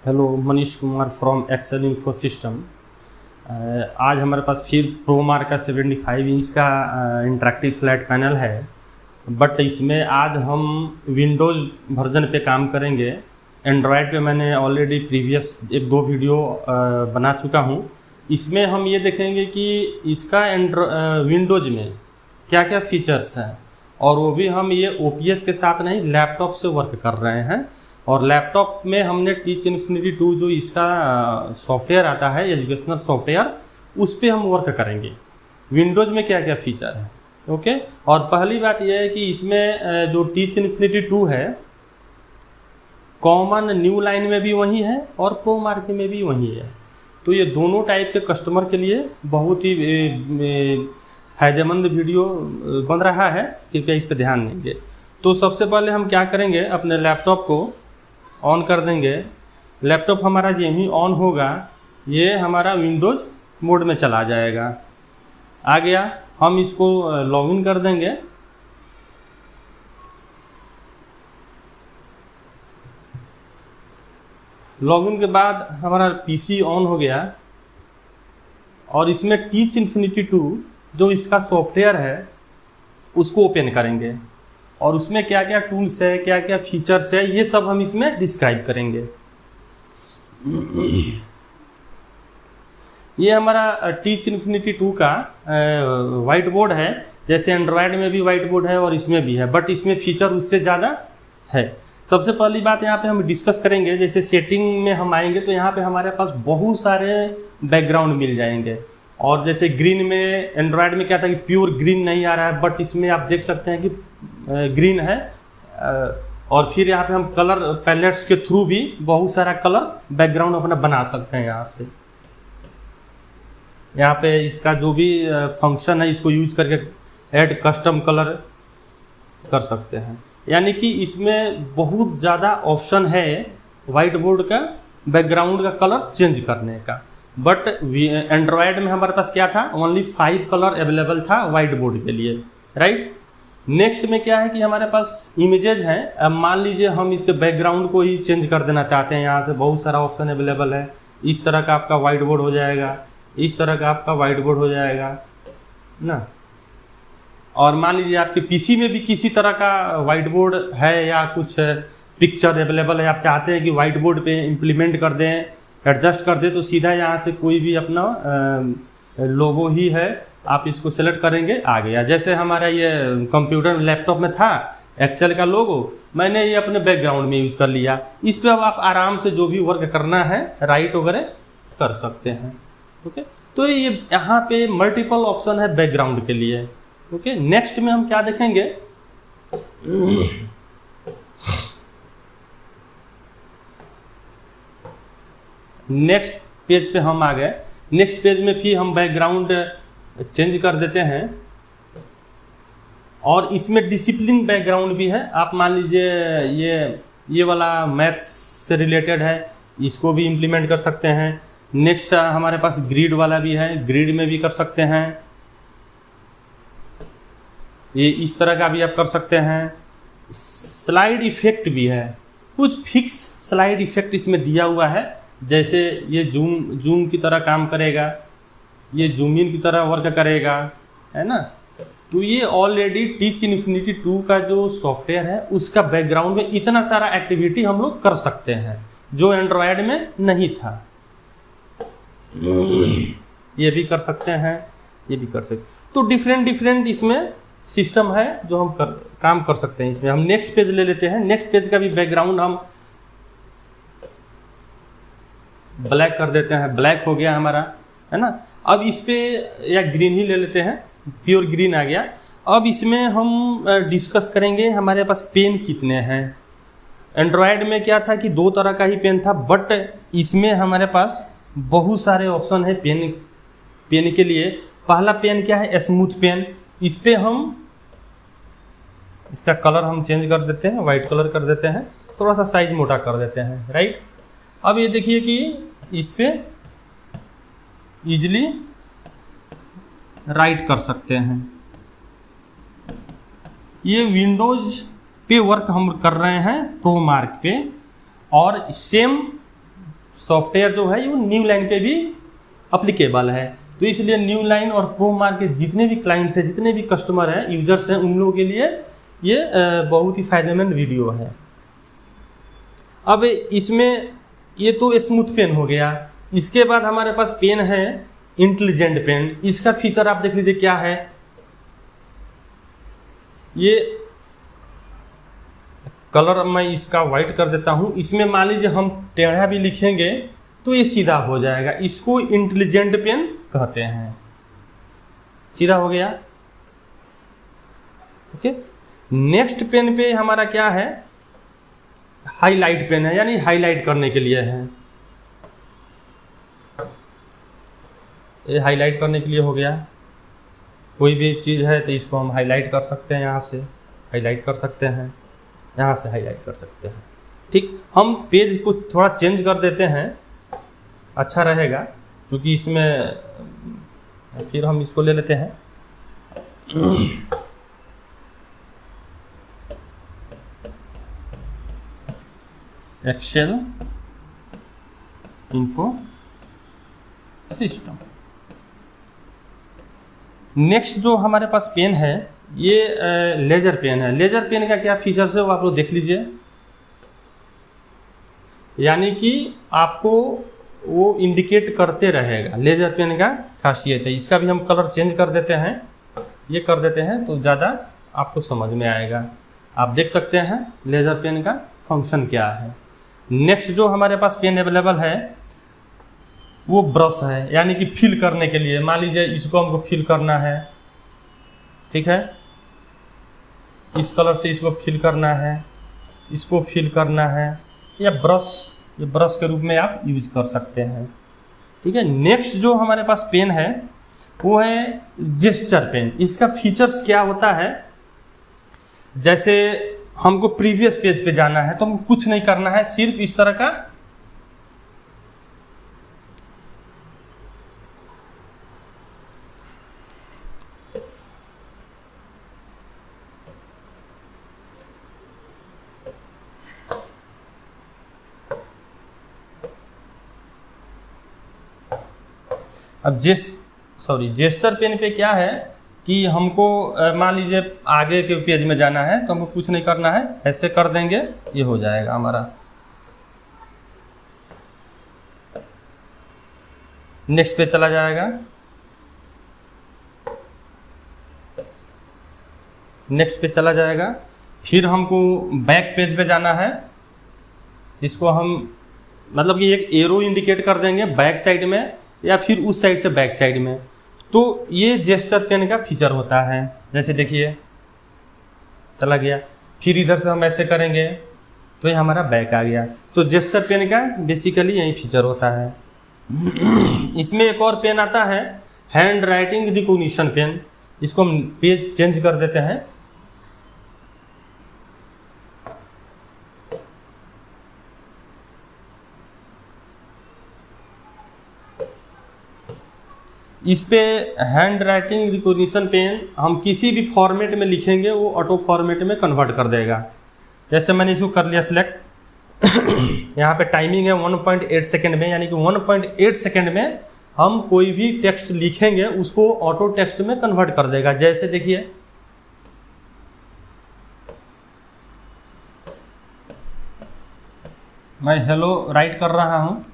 Hello, Manish Kumar from Excel Info System. आज हमारे पास फिर प्रोमार्क का 75 इंच का इंटरेक्टिव फ्लैट पैनल है, बट इसमें आज हम विंडोज़ वर्जन पे काम करेंगे। एंड्रॉयड पे मैंने ऑलरेडी प्रीवियस 1-2 वीडियो बना चुका हूँ। इसमें हम ये देखेंगे कि इसका विंडोज़ में क्या क्या फीचर्स हैं, और वो भी हम ये OPS के साथ नहीं, लैपटॉप से वर्क कर रहे हैं। और लैपटॉप में हमने टीच इन्फिनिटी 2 जो इसका सॉफ्टवेयर आता है, एजुकेशनल सॉफ्टवेयर, उस पर हम वर्क करेंगे। विंडोज़ में क्या क्या फीचर है, ओके। और पहली बात यह है कि इसमें जो टीच इन्फिनिटी 2 है, कॉमन न्यू लाइन में भी वही है और प्रो मार्क में भी वही है। तो ये दोनों टाइप के कस्टमर के लिए बहुत ही फायदेमंद वीडियो बन रहा है, कृपया इस पर ध्यान देंगे। तो सबसे पहले हम क्या करेंगे, अपने लैपटॉप को ऑन कर देंगे। लैपटॉप हमारा यहीं ऑन होगा, ये हमारा विंडोज़ मोड में चला जाएगा। आ गया, हम इसको लॉगिन कर देंगे। लॉगिन के बाद हमारा PC ऑन हो गया, और इसमें टीच इन्फिनिटी 2 जो इसका सॉफ्टवेयर है उसको ओपन करेंगे, और उसमें क्या क्या टूल्स है, क्या क्या फीचर्स है, ये सब हम इसमें डिस्क्राइब करेंगे। ये हमारा टीच इन्फिनिटी 2 का वाइट बोर्ड है। जैसे एंड्रॉयड में भी वाइट बोर्ड है और इसमें भी है, बट इसमें फीचर उससे ज़्यादा है। सबसे पहली बात यहाँ पे हम डिस्कस करेंगे, जैसे सेटिंग में हम आएंगे तो यहाँ पे हमारे पास बहुत सारे बैकग्राउंड मिल जाएंगे। और जैसे ग्रीन में, एंड्रॉयड में क्या था कि प्योर ग्रीन नहीं आ रहा है, बट इसमें आप देख सकते हैं कि ग्रीन है। और फिर यहाँ पे हम कलर पैलेट्स के थ्रू भी बहुत सारा कलर बैकग्राउंड अपना बना सकते हैं। यहाँ से यहाँ पे इसका जो भी फंक्शन है, इसको यूज करके ऐड कस्टम कलर कर सकते हैं। यानी कि इसमें बहुत ज़्यादा ऑप्शन है वाइट बोर्ड का बैकग्राउंड का कलर चेंज करने का। बट एंड्रॉयड में हमारे पास क्या था, ओनली 5 कलर अवेलेबल था वाइट बोर्ड के लिए, राइट। नेक्स्ट में क्या है कि हमारे पास इमेजेज हैं। अब मान लीजिए हम इसके बैकग्राउंड को ही चेंज कर देना चाहते हैं। यहाँ से बहुत सारा ऑप्शन अवेलेबल है। इस तरह का आपका वाइट बोर्ड हो जाएगा, इस तरह का आपका वाइट बोर्ड हो जाएगा ना। और मान लीजिए आपके PC में भी किसी तरह का वाइट बोर्ड है या कुछ पिक्चर अवेलेबल है, आप चाहते हैं कि वाइट बोर्ड पे इम्प्लीमेंट कर दें, एडजस्ट कर दें, तो सीधा यहाँ से कोई भी अपना लोगो ही है, आप इसको सेलेक्ट करेंगे, आ गया। जैसे हमारा ये कंप्यूटर लैपटॉप में था एक्सेल का लोगो, मैंने ये अपने बैकग्राउंड में यूज कर लिया। इस पे अब आप आराम से जो भी वर्क करना है, राइट वगैरह कर सकते हैं, ओके। तो ये यहाँ पे मल्टीपल ऑप्शन है बैकग्राउंड के लिए, ओके। नेक्स्ट में हम क्या देखेंगे, नेक्स्ट पेज पे हम आ गए। नेक्स्ट पेज में फिर हम बैकग्राउंड चेंज कर देते हैं, और इसमें डिसिप्लिन बैकग्राउंड भी है। आप मान लीजिए ये वाला मैथ्स से रिलेटेड है, इसको भी इम्प्लीमेंट कर सकते हैं। नेक्स्ट हमारे पास ग्रिड वाला भी है, ग्रिड में भी कर सकते हैं। ये इस तरह का भी आप कर सकते हैं। स्लाइड इफेक्ट भी है, कुछ फिक्स स्लाइड इफेक्ट इसमें दिया हुआ है। जैसे ये जूम की तरह काम करेगा, ये जूम इन की तरह वर्क करेगा, है ना। तो ये ऑलरेडी टीच इन्फिनिटी 2 का जो सॉफ्टवेयर है, उसका बैकग्राउंड में इतना सारा एक्टिविटी हम लोग कर सकते हैं जो एंड्रॉयड में नहीं था। ये भी कर सकते हैं, ये भी कर सकते। तो डिफरेंट इसमें सिस्टम है जो हम काम कर सकते हैं। इसमें हम नेक्स्ट पेज ले लेते हैं। नेक्स्ट पेज का भी बैकग्राउंड हम ब्लैक कर देते हैं, ब्लैक हो गया हमारा, है ना। अब इस पे या ग्रीन ही ले लेते हैं, प्योर ग्रीन आ गया। अब इसमें हम डिस्कस करेंगे हमारे पास पेन कितने हैं। एंड्रॉयड में क्या था कि 2 तरह का ही पेन था, बट इसमें हमारे पास बहुत सारे ऑप्शन है पेन के लिए। पहला पेन क्या है, स्मूथ पेन। इस पे हम इसका कलर हम चेंज कर देते हैं, वाइट कलर कर देते हैं, थोड़ा सा साइज मोटा कर देते हैं, राइट। अब ये देखिए कि इस पे इजीली राइट कर सकते हैं। ये विंडोज पे वर्क हम कर रहे हैं प्रो मार्क पे, और सेम सॉफ्टवेयर जो है वो न्यू लाइन पे भी अप्लीकेबल है। तो इसलिए न्यू लाइन और प्रो मार्केट जितने भी क्लाइंट्स हैं, जितने भी कस्टमर हैं, यूजर्स हैं, उन लोगों के लिए ये बहुत ही फायदेमंद वीडियो है। अब इसमें ये तो स्मूथ पेन हो गया। इसके बाद हमारे पास पेन है इंटेलिजेंट पेन। इसका फीचर आप देख लीजिए क्या है। ये कलर मैं इसका वाइट कर देता हूं। इसमें मान लीजिए हम टेढ़ा भी लिखेंगे तो ये सीधा हो जाएगा। इसको इंटेलिजेंट पेन कहते हैं। सीधा हो गया। ओके, नेक्स्ट पेन पे हमारा क्या है, हाईलाइट पेन है, यानी हाईलाइट करने के लिए है। ये हाईलाइट करने के लिए हो गया। कोई भी चीज़ है तो इसको हम हाईलाइट कर सकते हैं, यहाँ से हाईलाइट कर सकते हैं, यहाँ से हाईलाइट कर सकते हैं। ठीक, हम पेज को थोड़ा चेंज कर देते हैं, अच्छा रहेगा, क्योंकि इसमें फिर हम इसको ले लेते हैं एक्सेल इन्फो सिस्टम। नेक्स्ट जो हमारे पास पेन है ये लेजर पेन है। लेजर पेन का क्या फीचर्स है वो आप लोग देख लीजिए। यानी कि आपको वो इंडिकेट करते रहेगा, लेजर पेन का खासियत है। इसका भी हम कलर चेंज कर देते हैं, ये कर देते हैं तो ज़्यादा आपको समझ में आएगा। आप देख सकते हैं लेजर पेन का फंक्शन क्या है। नेक्स्ट जो हमारे पास पेन अवेलेबल है वो ब्रश है, यानी कि फिल करने के लिए। मान लीजिए इसको हमको फिल करना है, ठीक है, इस कलर से इसको फिल करना है, इसको फिल करना है, या ब्रश, ये ब्रश के रूप में आप यूज कर सकते हैं। ठीक है, नेक्स्ट जो हमारे पास पेन है वो है जेस्चर पेन। इसका फीचर्स क्या होता है, जैसे हमको प्रीवियस पेज पे जाना है तो हमको कुछ नहीं करना है, सिर्फ इस तरह का अब जेस्चर पेन पे क्या है कि हमको मान लीजिए आगे के पेज में जाना है तो हमको कुछ नहीं करना है, ऐसे कर देंगे ये हो जाएगा हमारा। नेक्स्ट पे चला जाएगा, नेक्स्ट पे चला जाएगा। फिर हमको बैक पेज पे जाना है, इसको हम मतलब कि एक एरो इंडिकेट कर देंगे बैक साइड में या फिर उस साइड से बैक साइड में। तो ये जेस्चर पेन का फीचर होता है। जैसे देखिए चला गया, फिर इधर से हम ऐसे करेंगे तो ये हमारा बैक आ गया। तो जेस्चर पेन का बेसिकली यही फीचर होता है। इसमें एक और पेन आता है हैंड राइटिंग रिकॉग्निशन पेन। इसको हम पेज चेंज कर देते हैं। इस पे हैंड राइटिंग रिकॉग्निशन पेन हम किसी भी फॉर्मेट में लिखेंगे वो ऑटो फॉर्मेट में कन्वर्ट कर देगा। जैसे मैंने इसको कर लिया सिलेक्ट, यहाँ पे टाइमिंग है 1.8 सेकेंड में, यानी कि 1.8 सेकेंड में हम कोई भी टेक्स्ट लिखेंगे उसको ऑटो टेक्स्ट में कन्वर्ट कर देगा। जैसे देखिए मैं हेलो राइट कर रहा हूँ,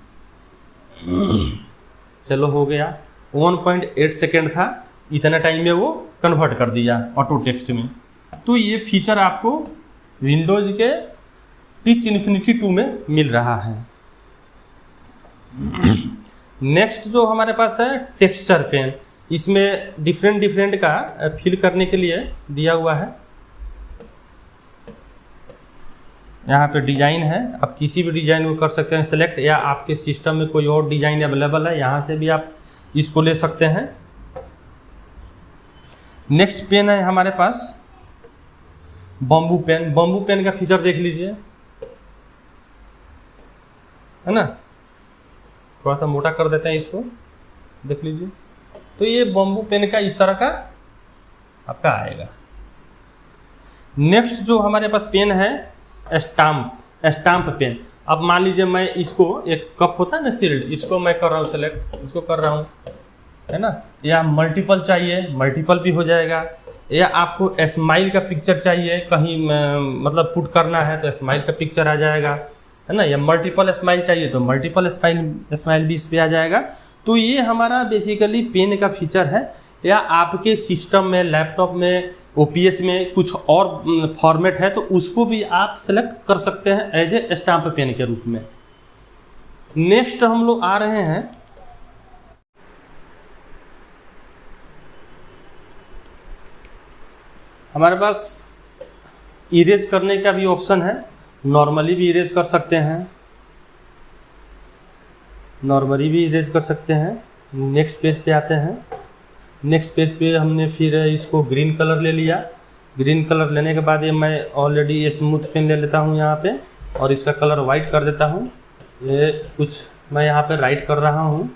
हेलो हो गया, 1.8 सेकेंड था, इतना टाइम में वो कन्वर्ट कर दिया ऑटो टेक्स्ट में। तो ये फीचर आपको विंडोज के टिच इन्फिनिटी 2 में मिल रहा है। नेक्स्ट जो हमारे पास है टेक्सचर पेन। इसमें डिफरेंट का फिल करने के लिए दिया हुआ है। यहाँ पे डिजाइन है, आप किसी भी डिजाइन को कर सकते हैं सेलेक्ट, या आपके सिस्टम में कोई और डिजाइन अवेलेबल है यहाँ से भी आप इसको ले सकते हैं। नेक्स्ट पेन है हमारे पास बम्बू पेन। बम्बू पेन का फीचर देख लीजिए, है ना, थोड़ा सा मोटा कर देते हैं इसको, देख लीजिए। तो ये बम्बू पेन का इस तरह का आपका आएगा। नेक्स्ट जो हमारे पास पेन है स्टाम्प पेन। अब मान लीजिए मैं इसको, एक कप होता है ना सील्ड, इसको मैं कर रहा हूँ सेलेक्ट, इसको कर रहा हूँ, है ना, या मल्टीपल चाहिए मल्टीपल भी हो जाएगा, या आपको स्माइल का पिक्चर चाहिए कहीं मतलब पुट करना है तो स्माइल का पिक्चर आ जाएगा, है ना, या मल्टीपल स्माइल चाहिए तो मल्टीपल स्माइल भी इस पर आ जाएगा। तो ये हमारा बेसिकली पेन का फीचर है। या आपके सिस्टम में, लैपटॉप में, ओपीएस में कुछ और फॉर्मेट है तो उसको भी आप सेलेक्ट कर सकते हैं एज ए स्टैम्प पेन के रूप में। नेक्स्ट हम लोग आ रहे हैं हमारे पास इरेज करने का भी ऑप्शन है। नॉर्मली भी इरेज कर सकते हैं, नॉर्मली भी इरेज कर सकते हैं। नेक्स्ट पेज पे आते हैं। नेक्स्ट पेज पे हमने फिर इसको ग्रीन कलर ले लिया। ग्रीन कलर लेने के बाद ये मैं ऑलरेडी स्मूथ पेन ले लेता हूँ यहाँ पे, और इसका कलर वाइट कर देता हूँ। ये कुछ मैं यहाँ पे राइट कर रहा हूँ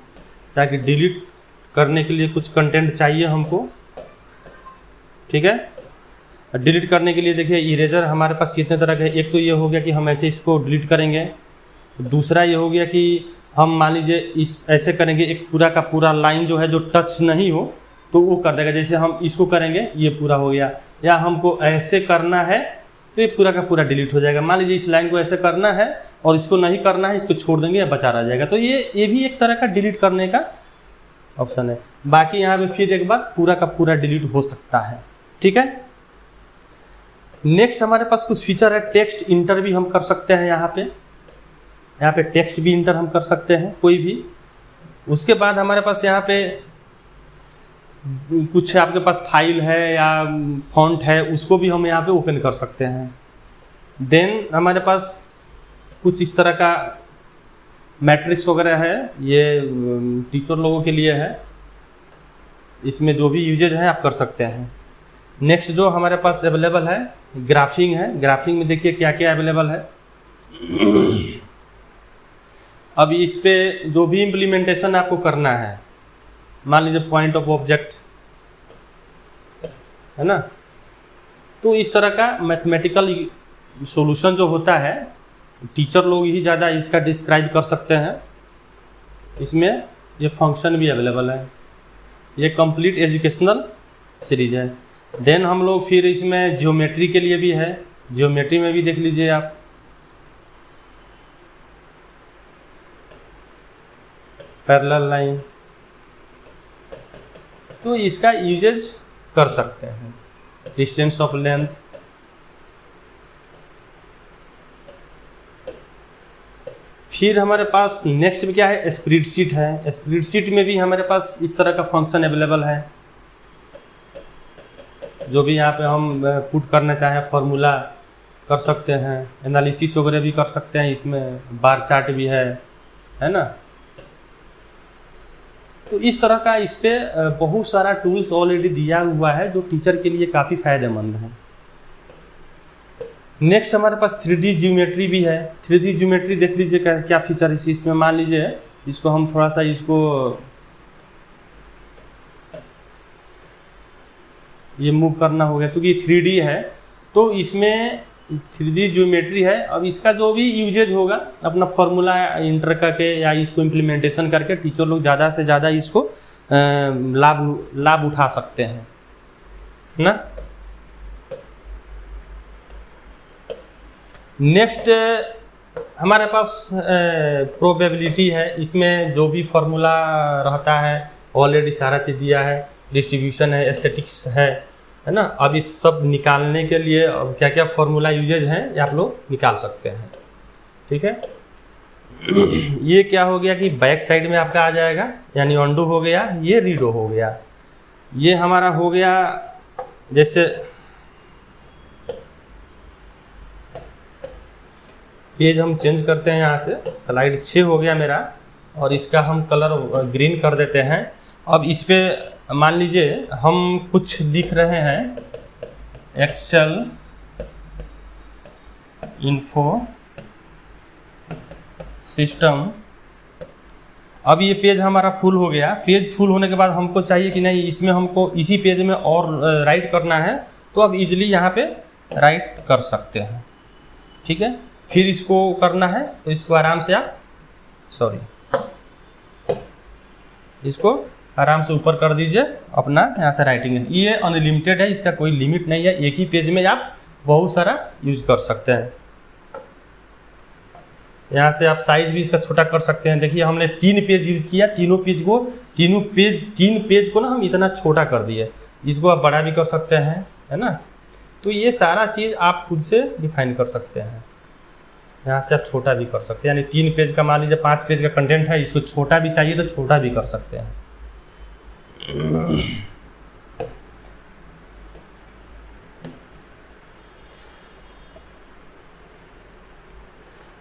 ताकि डिलीट करने के लिए कुछ कंटेंट चाहिए हमको, ठीक है। डिलीट करने के लिए देखिए इरेजर हमारे पास कितने तरह के, एक तो ये हो गया कि हम ऐसे इसको डिलीट करेंगे, दूसरा ये हो गया कि हम मान लीजिए इस ऐसे करेंगे, एक पूरा का पूरा लाइन जो है जो टच नहीं हो तो वो कर देगा। जैसे हम इसको करेंगे ये पूरा हो गया, या हमको ऐसे करना है तो ये पूरा का पूरा डिलीट हो जाएगा। मान लीजिए इस लाइन को ऐसे करना है और इसको नहीं करना है, इसको छोड़ देंगे या बचा रह जाएगा। तो ये भी एक तरह का डिलीट करने का ऑप्शन है। बाकी यहाँ पे फिर एक बार पूरा का पूरा डिलीट हो सकता है, ठीक है। नेक्स्ट हमारे पास कुछ फीचर है, टेक्स्ट इंटर भी हम कर सकते हैं। यहाँ पे टेक्स्ट भी इंटर हम कर सकते हैं कोई भी। उसके बाद हमारे पास यहाँ पे कुछ आपके पास फाइल है या फॉन्ट है, उसको भी हम यहाँ पे ओपन कर सकते हैं। देन हमारे पास कुछ इस तरह का मैट्रिक्स वगैरह है, ये टीचर लोगों के लिए है। इसमें जो भी यूजेज हैं आप कर सकते हैं। नेक्स्ट जो हमारे पास अवेलेबल है ग्राफिंग है। ग्राफिंग में देखिए क्या क्या अवेलेबल है। अब इस पे जो भी इम्प्लीमेंटेशन आपको करना है, मान लीजिए पॉइंट ऑफ ऑब्जेक्ट है ना, तो इस तरह का मैथमेटिकल सॉल्यूशन जो होता है टीचर लोग ही ज़्यादा इसका डिस्क्राइब कर सकते हैं। इसमें ये फंक्शन भी अवेलेबल है। ये कंप्लीट एजुकेशनल सीरीज है। देन हम लोग फिर इसमें ज्योमेट्री के लिए भी है। ज्योमेट्री में भी देख लीजिए आप, पैरेलल लाइन, तो इसका यूजेज कर सकते हैं। डिस्टेंस ऑफ लेंथ, फिर हमारे पास नेक्स्ट में क्या है, स्प्रेडशीट है। स्प्रेडशीट में भी हमारे पास इस तरह का फंक्शन अवेलेबल है। जो भी यहाँ पे हम पुट करना चाहें फॉर्मूला कर सकते हैं, एनालिसिस वगैरह भी कर सकते हैं। इसमें बार चार्ट भी है ना। तो इस तरह का इस पे बहुत सारा टूल्स ऑलरेडी दिया हुआ है जो टीचर के लिए काफ़ी फायदेमंद है। नेक्स्ट हमारे पास 3D ज्योमेट्री भी है। 3D ज्योमेट्री देख लीजिए क्या फीचर है इसमें। मान लीजिए इसको हम थोड़ा सा इसको ये मूव करना हो गया, क्योंकि 3D है तो इसमें 3D ज्योमेट्री है। अब इसका जो भी यूजेज होगा अपना फॉर्मूला इंटर करके या इसको इम्प्लीमेंटेशन करके टीचर लोग ज़्यादा से ज़्यादा इसको लाभ उठा सकते हैं, है ना। नेक्स्ट हमारे पास प्रोबेबिलिटी है। इसमें जो भी फॉर्मूला रहता है ऑलरेडी सारा चीज़ दिया है। डिस्ट्रीब्यूशन है, स्टैटिक्स है ना। अब इस सब निकालने के लिए अब क्या क्या फॉर्मूला यूजेज हैं ये आप लोग निकाल सकते हैं, ठीक है। ये क्या हो गया कि बैक साइड में आपका आ जाएगा, यानी अंडू हो गया, ये रीडो हो गया। ये हमारा हो गया, जैसे पेज हम चेंज करते हैं यहाँ से, स्लाइड 6 हो गया मेरा, और इसका हम कलर ग्रीन कर देते हैं। अब इस पे मान लीजिए हम कुछ लिख रहे हैं, एक्सेल इन्फो सिस्टम। अब ये पेज हमारा फुल हो गया। पेज फुल होने के बाद हमको चाहिए कि नहीं इसमें हमको इसी पेज में और राइट करना है, तो अब इजीली यहाँ पे राइट कर सकते हैं, ठीक है। फिर इसको करना है तो इसको आराम से आप इसको आराम से ऊपर कर दीजिए, अपना यहाँ से राइटिंग है। ये अनलिमिटेड है, इसका कोई लिमिट नहीं है, एक ही पेज में आप बहुत सारा यूज कर सकते हैं। यहाँ से आप साइज भी इसका छोटा कर सकते हैं। देखिए हमने 3 पेज यूज किया, तीन पेज को ना हम इतना छोटा कर दिए, इसको आप बड़ा भी कर सकते हैं, है ना। तो ये सारा चीज़ आप खुद से डिफाइन कर सकते हैं। यहाँ से आप छोटा भी कर सकते हैं, यानी 3 पेज का मान लीजिए 5 पेज का कंटेंट है, इसको छोटा भी चाहिए तो छोटा भी कर सकते हैं।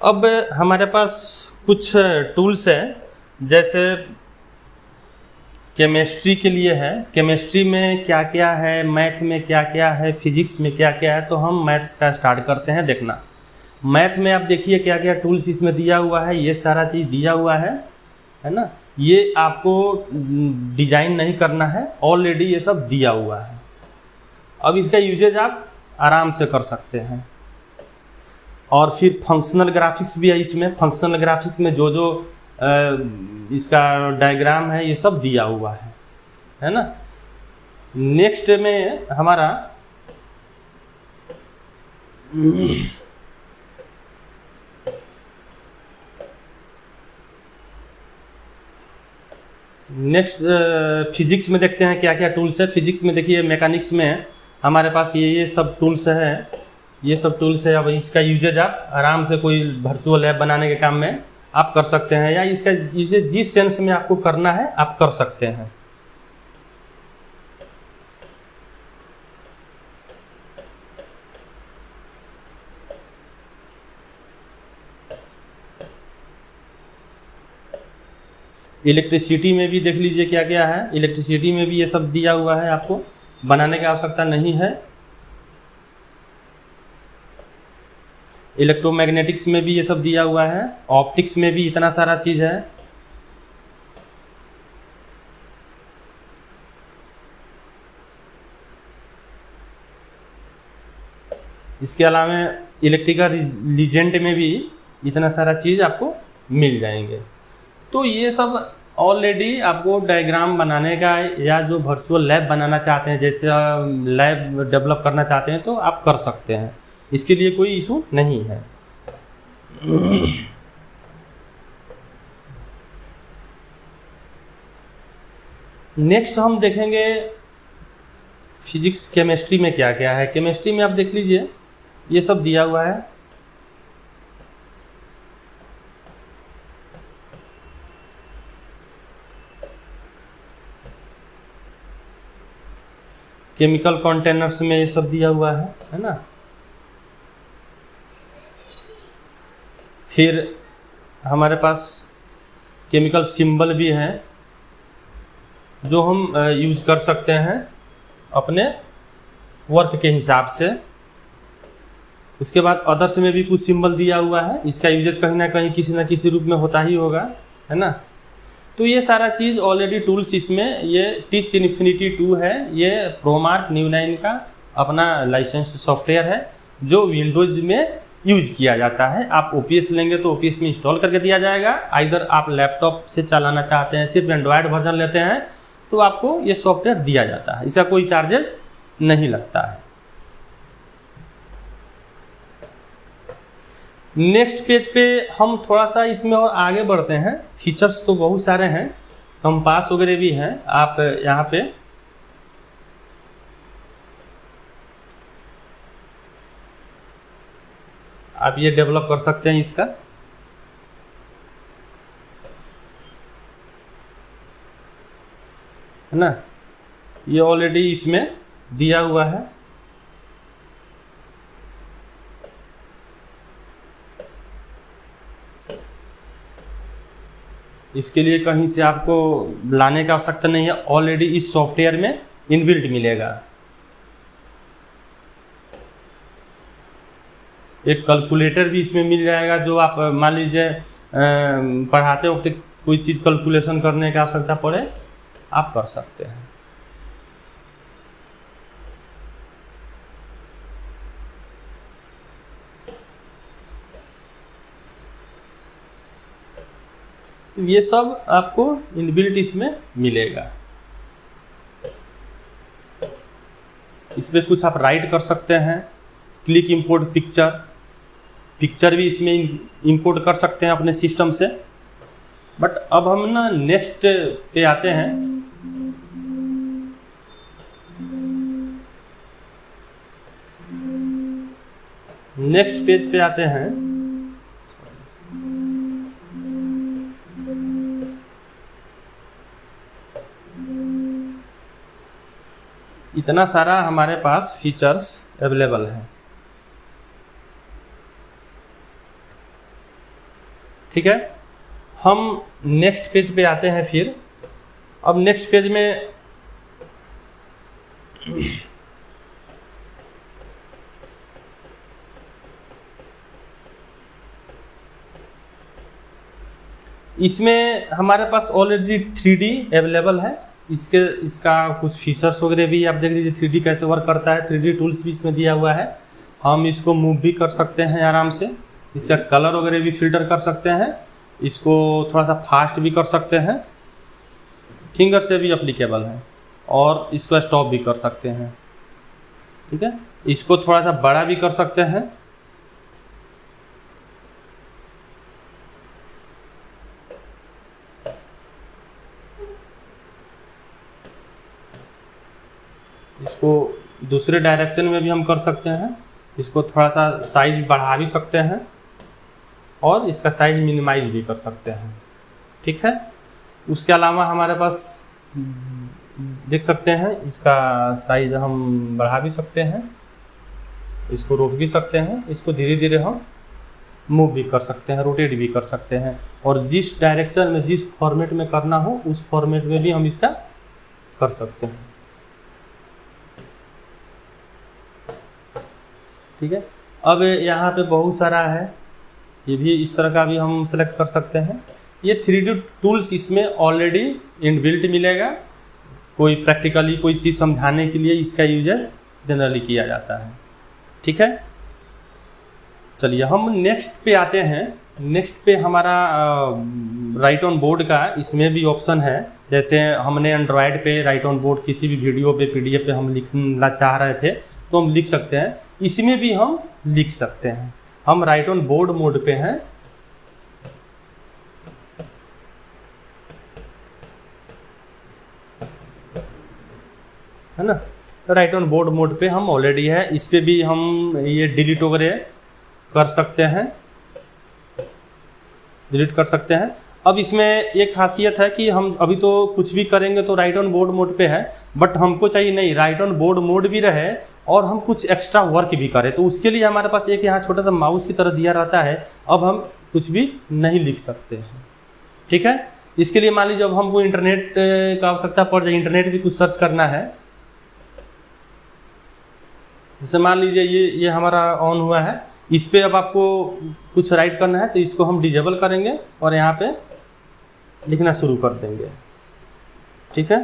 अब हमारे पास कुछ टूल्स हैं, जैसे केमिस्ट्री के लिए है, केमिस्ट्री में क्या क्या है, मैथ में क्या क्या है, फिजिक्स में क्या क्या है। तो हम मैथ्स का स्टार्ट करते हैं देखना। मैथ में आप देखिए क्या क्या टूल्स इसमें दिया हुआ है, ये सारा चीज़ दिया हुआ है ना। ये आपको डिजाइन नहीं करना है, ऑलरेडी ये सब दिया हुआ है। अब इसका यूजेज आप आराम से कर सकते हैं। और फिर फंक्शनल ग्राफिक्स भी है इसमें। फंक्शनल ग्राफिक्स में जो जो इसका डायग्राम है ये सब दिया हुआ है ना। नेक्स्ट में हमारा नेक्स्ट फिजिक्स में देखते हैं क्या क्या टूल्स है। फिजिक्स में देखिए मैकेनिक्स में हमारे पास ये सब टूल्स है, ये सब टूल्स है। अब इसका यूजेज आप आराम से कोई वर्चुअल लैब बनाने के काम में आप कर सकते हैं, या इसका यूजेज जिस सेंस में आपको करना है आप कर सकते हैं। इलेक्ट्रिसिटी में भी देख लीजिए क्या क्या है। इलेक्ट्रिसिटी में भी ये सब दिया हुआ है, आपको बनाने की आवश्यकता नहीं है। इलेक्ट्रोमैग्नेटिक्स में भी ये सब दिया हुआ है। ऑप्टिक्स में भी इतना सारा चीज़ है। इसके अलावा इलेक्ट्रिकल लीजेंट में भी इतना सारा चीज़ आपको मिल जाएंगे। तो ये सब ऑलरेडी आपको डायग्राम बनाने का, या जो वर्चुअल लैब बनाना चाहते हैं, जैसे लैब डेवलप करना चाहते हैं तो आप कर सकते हैं, इसके लिए कोई इशू नहीं है। नेक्स्ट हम देखेंगे फिजिक्स केमिस्ट्री में क्या क्या है। केमिस्ट्री में आप देख लीजिए ये सब दिया हुआ है। केमिकल कंटेनर्स में ये सब दिया हुआ है ना। फिर हमारे पास केमिकल सिंबल भी हैं जो हम यूज कर सकते हैं अपने वर्क के हिसाब से। उसके बाद अदर्स में भी कुछ सिंबल दिया हुआ है, इसका यूजेज कहीं ना कहीं किसी न किसी रूप में होता ही होगा, है ना। तो ये सारा चीज़ ऑलरेडी टूल्स इसमें, ये टीच इन्फिनिटी 2 है, ये प्रोमार्क न्यू 9 का अपना लाइसेंस सॉफ्टवेयर है जो विंडोज में यूज किया जाता है। आप ओपीएस लेंगे तो ओपीएस में इंस्टॉल करके दिया जाएगा। आइदर आप लैपटॉप से चलाना चाहते हैं, सिर्फ एंड्रॉयड वर्जन लेते हैं, तो आपको ये सॉफ्टवेयर दिया जाता है, इसका कोई चार्जेस नहीं लगता है। नेक्स्ट पेज पे हम थोड़ा सा इसमें और आगे बढ़ते हैं। फीचर्स तो बहुत सारे हैं, कंपास वगैरह भी हैं। आप यहाँ पे आप ये डेवलप कर सकते हैं इसका, है ना। ये ऑलरेडी इसमें दिया हुआ है। इसके लिए कहीं से आपको लाने का आवश्यकता नहीं है, ऑलरेडी इस सॉफ्टवेयर में इनबिल्ट मिलेगा। एक कैलकुलेटर भी इसमें मिल जाएगा, जो आप मान लीजिए पढ़ाते वक्त कोई चीज़ कैलकुलेशन करने की आवश्यकता पड़े आप कर सकते हैं। तो ये सब आपको इनबिल्ट इसमें मिलेगा। इसमें कुछ आप राइट कर सकते हैं, क्लिक इंपोर्ट पिक्चर, पिक्चर भी इसमें इंपोर्ट कर सकते हैं अपने सिस्टम से। बट अब हम ना नेक्स्ट पे आते हैं। नेक्स्ट पेज पे आते हैं। इतना सारा हमारे पास फीचर्स अवेलेबल है। ठीक है, हम नेक्स्ट पेज पे आते हैं। फिर अब नेक्स्ट पेज में इसमें हमारे पास ऑलरेडी 3D अवेलेबल है। इसका कुछ फीचर्स वगैरह भी आप देख लीजिए, 3D कैसे वर्क करता है। 3D टूल्स भी इसमें दिया हुआ है। हम इसको मूव भी कर सकते हैं आराम से। इसका कलर वगैरह भी फिल्टर कर सकते हैं। इसको थोड़ा सा फास्ट भी कर सकते हैं, फिंगर से भी एप्लीकेबल है। और इसको स्टॉप भी कर सकते हैं। ठीक है, इसको थोड़ा सा बड़ा भी कर सकते हैं। इसको दूसरे डायरेक्शन में भी हम कर सकते हैं। इसको थोड़ा सा साइज बढ़ा भी सकते हैं और इसका साइज मिनिमाइज भी कर सकते हैं। ठीक है, उसके अलावा हमारे पास देख सकते हैं इसका साइज हम बढ़ा भी सकते हैं, इसको रोक भी सकते हैं, इसको धीरे धीरे हम मूव भी कर सकते हैं, रोटेट भी कर सकते हैं। और जिस डायरेक्शन में, जिस फॉर्मेट में करना हो उस फॉर्मेट में भी हम इसका कर सकते हैं। ठीक है, अब यहाँ पे बहुत सारा है, ये भी इस तरह का भी हम सेलेक्ट कर सकते हैं। ये 3D टूल्स इसमें ऑलरेडी इनबिल्ट मिलेगा। कोई प्रैक्टिकली कोई चीज़ समझाने के लिए इसका यूजर जनरली किया जाता है। ठीक है, चलिए हम नेक्स्ट पे आते हैं। नेक्स्ट पे हमारा राइट ऑन बोर्ड का इसमें भी ऑप्शन है। जैसे हमने एंड्रॉयड पे राइट ऑन बोर्ड किसी भी वीडियो पे, PDF पे हम लिखना चाह रहे थे तो हम लिख सकते हैं। इसमें भी हम लिख सकते हैं। हम राइट ऑन बोर्ड मोड पे हैं। है ना, राइट ऑन बोर्ड मोड पे हम ऑलरेडी है। इस पे भी हम ये डिलीट वगैरह कर सकते हैं, डिलीट कर सकते हैं। अब इसमें एक खासियत है कि हम अभी तो कुछ भी करेंगे तो राइट ऑन बोर्ड मोड पे है, बट हमको चाहिए नहीं, राइट ऑन बोर्ड मोड भी रहे और हम कुछ एक्स्ट्रा वर्क भी करें। तो उसके लिए हमारे पास एक यहाँ छोटा सा माउस की तरह दिया रहता है। अब हम कुछ भी नहीं लिख सकते हैं। ठीक है, इसके लिए मान लीजिए अब हमको इंटरनेट का आवश्यकता पड़ जाए, इंटरनेट भी कुछ सर्च करना है। जैसे मान लीजिए ये हमारा ऑन हुआ है, इस पे अब आपको कुछ राइट करना है तो इसको हम डिजेबल करेंगे और यहाँ पे लिखना शुरू कर देंगे। ठीक है,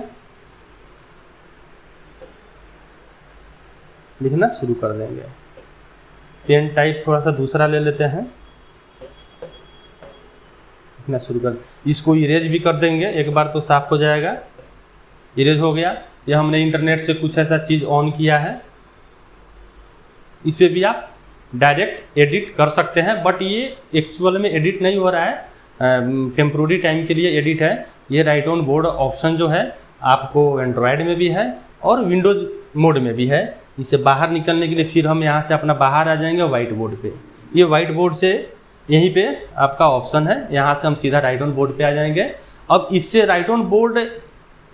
लिखना शुरू कर देंगे। पेन टाइप थोड़ा सा दूसरा ले लेते हैं, लिखना शुरू कर। इसको इरेज भी कर देंगे, एक बार तो साफ हो जाएगा। इरेज हो गया। ये हमने इंटरनेट से कुछ ऐसा चीज़ ऑन किया है। इस पे भी आप डायरेक्ट एडिट कर सकते हैं, बट ये एक्चुअल में एडिट नहीं हो रहा है, टेम्प्रोरी टाइम के लिए एडिट है। ये राइट ऑन बोर्ड ऑप्शन जो है आपको एंड्रॉयड में भी है और विंडोज़ मोड में भी है। इससे बाहर निकलने के लिए फिर हम यहाँ से अपना बाहर आ जाएंगे व्हाइट बोर्ड पे। ये व्हाइट बोर्ड से यहीं पे आपका ऑप्शन है, यहाँ से हम सीधा राइट ऑन बोर्ड पे आ जाएंगे। अब इससे राइट ऑन बोर्ड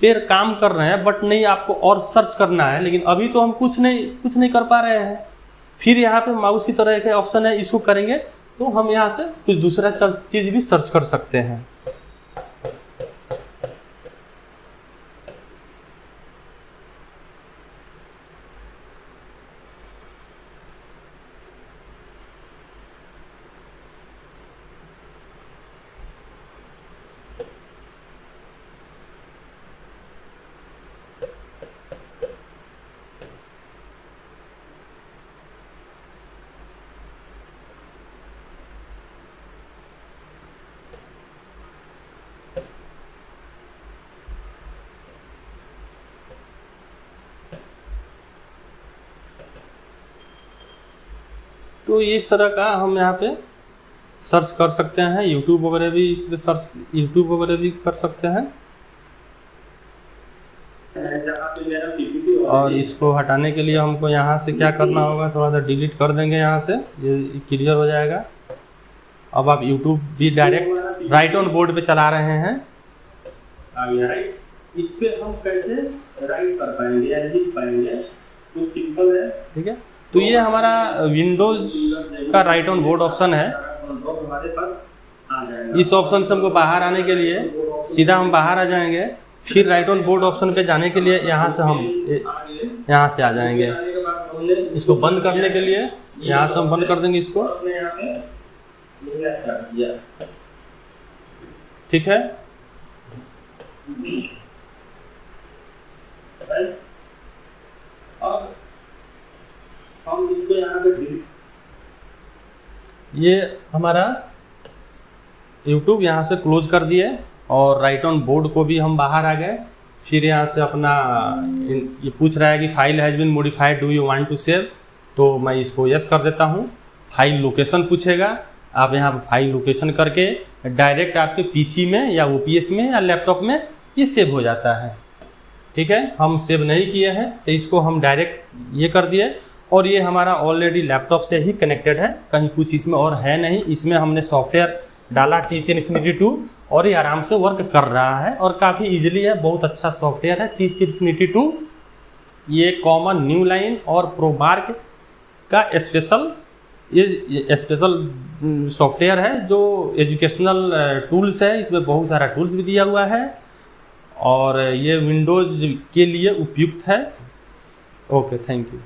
पे काम कर रहे हैं, बट नहीं आपको और सर्च करना है, लेकिन अभी तो हम कुछ नहीं कर पा रहे हैं। फिर यहाँ पे माउस की तरह एक ऑप्शन है, इसको करेंगे तो हम यहाँ से कुछ दूसरा चीज़ भी सर्च कर सकते हैं। तो इस तरह का हम यहाँ पे सर्च कर सकते हैं। यूट्यूब वगैरह भी इस पे सर्च यूट्यूब वगैरह भी कर सकते हैं। और इसको हटाने के लिए हमको यहाँ से क्या करना होगा, थोड़ा सा डिलीट कर देंगे यहाँ से, ये क्लियर हो जाएगा। अब आप यूट्यूब भी डायरेक्ट राइट ऑन बोर्ड पे चला रहे हैं। इस पे हम कैसे राइट कर पाएंगे या लिख पाएंगे, तो सिंपल है, ठीक है। तो ये हमारा विंडोज का राइट ऑन बोर्ड ऑप्शन है। इस ऑप्शन से हमको बाहर आने के लिए सीधा हम बाहर आ जाएंगे, फिर राइट ऑन बोर्ड ऑप्शन पे जाने के लिए यहाँ से हम यहाँ से आ जाएंगे। इसको बंद करने के लिए यहाँ से हम बंद कर देंगे इसको, ठीक है। अब हम इसको यहाँ पे ये हमारा YouTube यहाँ से क्लोज कर दिए और राइट ऑन बोर्ड को भी हम बाहर आ गए। फिर यहाँ से अपना ये पूछ रहा है कि file has been modified, do you want to save, तो मैं इसको यस कर देता हूँ। फाइल लोकेशन पूछेगा, आप यहाँ पर फाइल लोकेशन करके डायरेक्ट आपके पीसी में या ओपीएस में या लैपटॉप में ये सेव हो जाता है, ठीक है। हम सेव नहीं किए हैं तो इसको हम डायरेक्ट ये कर दिए, और ये हमारा ऑलरेडी लैपटॉप से ही कनेक्टेड है, कहीं कुछ इसमें और है नहीं। इसमें हमने सॉफ्टवेयर डाला TC Infinity 2 और ये आराम से वर्क कर रहा है और काफ़ी इजीली है, बहुत अच्छा सॉफ्टवेयर है TC Infinity 2। ये कॉमन न्यू लाइन और प्रोबार्क का स्पेशल सॉफ्टवेयर है जो एजुकेशनल टूल्स है। इसमें बहुत सारा टूल्स भी दिया हुआ है और ये विंडोज़ के लिए उपयुक्त है। Okay, thank you.